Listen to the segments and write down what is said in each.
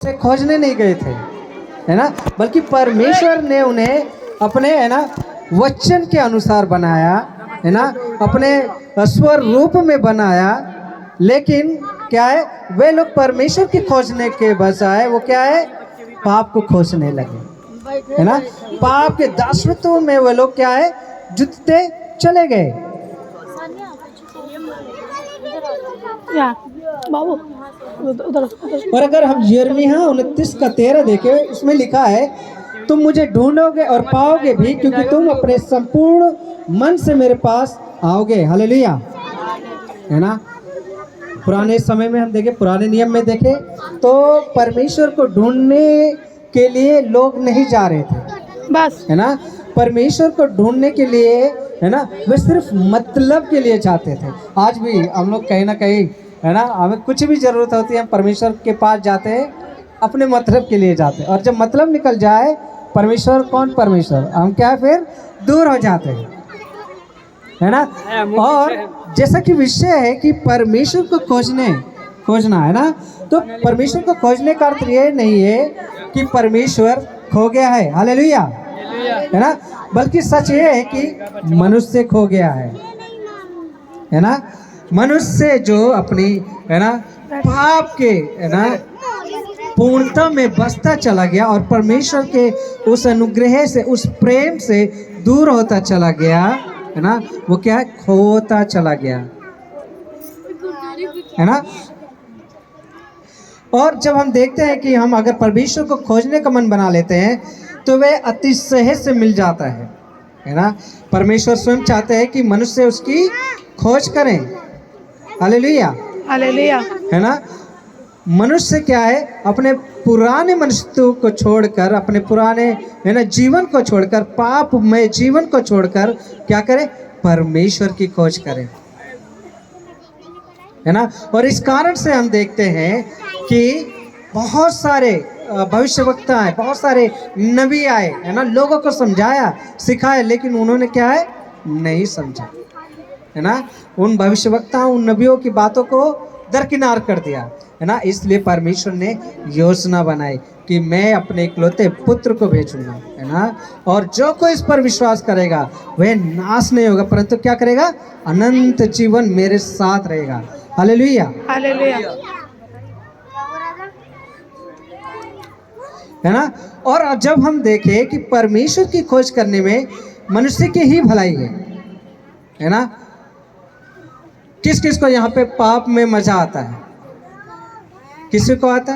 से खोजने नहीं गए थे, है ना, बल्कि परमेश्वर ने उन्हें अपने, है ना, वचन के अनुसार बनाया, है ना, अपने स्वरूप में बनाया। लेकिन क्या है, वे लोग परमेश्वर की खोजने के बजाय वो क्या है, पाप को खोजने लगे, है ना। पाप के दासत्व में वे लोग क्या है, जुटते चले गए। या बाबू उधर और अगर हम यिर्मयाह 29:13 देखें, उसमें लिखा है, तुम मुझे ढूंढोगे और पाओगे भी, क्योंकि तुम अपने संपूर्ण मन से मेरे पास आओगे। हालेलुया, है ना। पुराने समय में हम देखें, पुराने नियम में देखें तो परमेश्वर को ढूंढने के लिए लोग नहीं जा रहे थे, बस, है ना। परमेश्वर को ढूंढने के लिए, है ना, वे सिर्फ मतलब के लिए जाते थे। आज भी हम लोग कहीं ना कहीं, है ना, हमें कुछ भी ज़रूरत होती है, हम परमेश्वर के पास जाते हैं, अपने मतलब के लिए जाते हैं। और जब मतलब निकल जाए, परमेश्वर कौन परमेश्वर, हम क्या है, फिर दूर हो जाते हैं, है ना। और जैसा कि विषय है कि परमेश्वर को खोजना, है ना, तो परमेश्वर को खोजने का अर्थ ये नहीं है कि परमेश्वर खो गया है, हालेलुया, है ना, बल्कि सच ये है कि मनुष्य खो गया है ना। मनुष्य जो अपनी, है ना, पाप के, है ना, पूर्णता में बसता चला गया और परमेश्वर के उस अनुग्रह से, उस प्रेम से दूर होता चला गया, है ना, वो क्या है, खोता चला गया, है ना। और जब हम देखते हैं कि हम अगर परमेश्वर को खोजने का मन बना लेते हैं तो वे अति सहज से मिल जाता है ना। परमेश्वर स्वयं चाहते हैं कि मनुष्य उसकी खोज करें, हालेलुया, हालेलुया, है ना। मनुष्य क्या है, अपने पुराने मनुष्य को छोड़कर, अपने पुराने, है ना, जीवन को छोड़कर, पाप में जीवन को छोड़कर क्या करे, परमेश्वर की खोज करें, है ना। और इस कारण से हम देखते हैं कि बहुत सारे भविष्यवक्ता आए, बहुत सारे नबी आए, है ना, लोगों को समझाया, सिखाया, लेकिन उन्होंने क्या है, नहीं समझा, है ना। उन भविष्यवक्ताओं, उन नबियों की बातों को दरकिनार कर दिया, है ना। इसलिए परमेश्वर ने योजना बनाई कि मैं अपने इकलौते पुत्र को भेजूंगा, है ना, और जो कोई इस पर विश्वास करेगा वह नाश नहीं होगा, परंतु क्या करेगा, अनंत जीवन मेरे साथ रहेगा। हालेलुया, हालेलुया, है ना। और जब हम देखें कि परमेश्वर की खोज करने में मनुष्य की ही भलाई है ना। किस किस को यहाँ पे पाप में मजा आता है, किसी को आता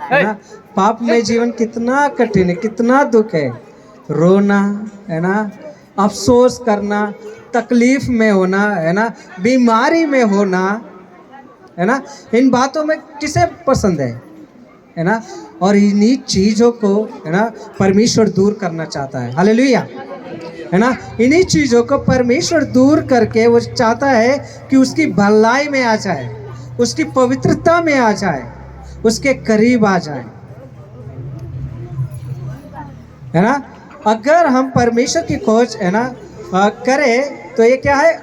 है ना। पाप में जीवन कितना कठिन है, कितना दुख है, रोना, है ना, अफसोस करना, तकलीफ में होना, है ना, बीमारी में होना, है ना। इन बातों में किसे पसंद है ना। और इन्हीं चीज़ों को, है ना, परमेश्वर दूर करना चाहता है, हालेलुया, है ना। इन्हीं चीज़ों को परमेश्वर दूर करके वो चाहता है कि उसकी भलाई में आ जाए, उसकी पवित्रता में आ जाए, उसके करीब आ जाए, है ना। अगर हम परमेश्वर की खोज, है ना, करें तो ये क्या है,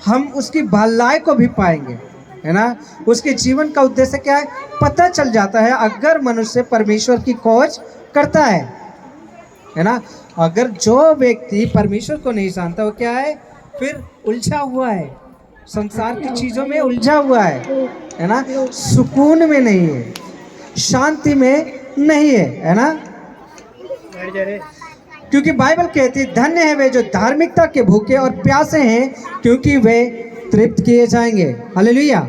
हम उसकी भलाई को भी पाएंगे, है ना। उसके जीवन का उद्देश्य क्या है, पता चल जाता है अगर मनुष्य परमेश्वर की खोज करता है ना। अगर जो व्यक्ति परमेश्वर को नहीं जानता वो क्या है, फिर उलझा हुआ है, संसार की चीज़ों में उलझा हुआ है ना, सुकून में नहीं है, शांति में नहीं है ना। क्योंकि बाइबल कहती है, धन्य है वे जो धार्मिकता के भूखे और प्यासे हैं, क्योंकि वे तृप्त किए जाएंगे। हालेलुया।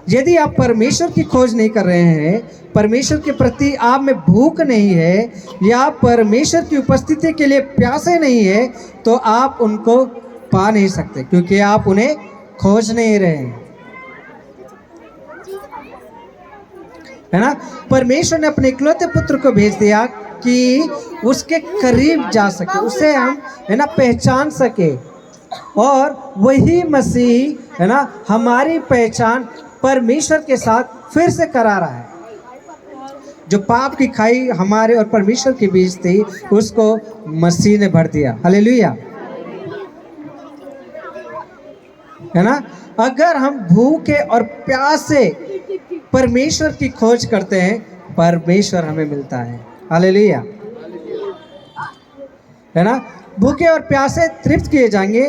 यदि आप परमेश्वर की खोज नहीं कर रहे हैं, परमेश्वर के प्रति आप में भूख नहीं है, या परमेश्वर की उपस्थिति के लिए प्यासे नहीं है, तो आप उनको पा नहीं सकते, क्योंकि आप उन्हें खोज नहीं रहे हैं, है ना। परमेश्वर ने अपने इकलौते पुत्र को भेज दिया कि उसके करीब जा सके, उसे हम, है ना, पहचान सके, और वही मसीह, है ना, हमारी पहचान परमेश्वर के साथ फिर से करा रहा है। जो पाप की खाई हमारे और परमेश्वर के बीच थी, उसको मसीह ने भर दिया। हालेलुया, है ना। अगर हम भूखे और प्यासे परमेश्वर की खोज करते हैं, परमेश्वर हमें मिलता है। हालेलुया, है ना। भूखे और प्यासे तृप्त किए जाएंगे।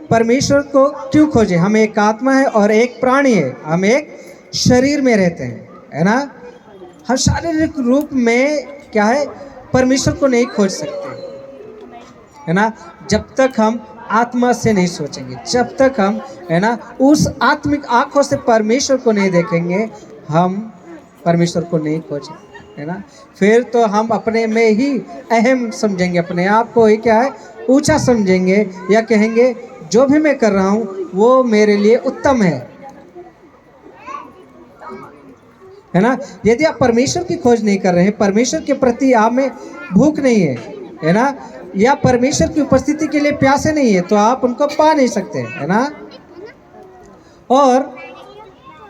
परमेश्वर को क्यों खोजें? हम एक आत्मा है और एक प्राणी है, हम एक शरीर में रहते हैं, है ना। हम शारीरिक रूप में क्या है, परमेश्वर को नहीं खोज सकते, है ना, जब तक हम आत्मा से नहीं सोचेंगे, जब तक हम, है ना, उस आत्मिक आंखों से परमेश्वर को नहीं देखेंगे, हम परमेश्वर को नहीं खोजेंगे, है ना। फिर तो हम अपने में ही अहम समझेंगे, अपने आप को ही क्या है, ऊंचा समझेंगे, या कहेंगे जो भी मैं कर रहा हूँ वो मेरे लिए उत्तम है ना। यदि आप परमेश्वर की खोज नहीं कर रहे हैं, परमेश्वर के प्रति आप में भूख नहीं है ना, या परमेश्वर की उपस्थिति के लिए प्यासे नहीं है, तो आप उनको पा नहीं सकते, है ना। और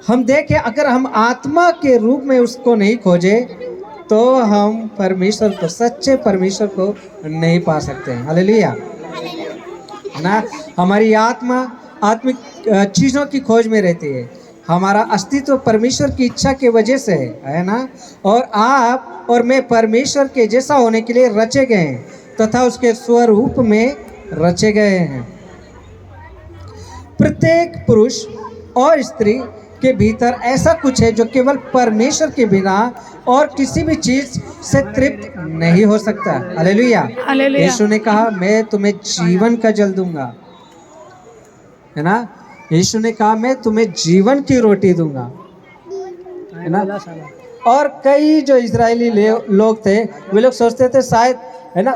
हम देखें, अगर हम आत्मा के रूप में उसको नहीं खोजे तो हम परमेश्वर को, सच्चे परमेश्वर को नहीं पा सकते हैं। हालेलुया, है ना। हमारी आत्मा आत्मिक चीज़ों की खोज में रहती है। हमारा अस्तित्व परमेश्वर की इच्छा की वजह से है ना। और आप और मैं परमेश्वर के जैसा होने के लिए रचे गए हैं तथा उसके स्वरूप में रचे गए हैं। प्रत्येक पुरुष और स्त्री के भीतर ऐसा कुछ है जो केवल परमेश्वर के बिना और किसी भी चीज से तृप्त नहीं हो सकता। हालेलुया। हालेलुया। यीशु ने कहा, मैं तुम्हें जीवन का जल दूंगा, है ना। यीशु ने कहा, मैं तुम्हें जीवन की रोटी दूंगा, है ना। और कई जो इजरायली लोग थे, वे लोग सोचते थे शायद, है ना,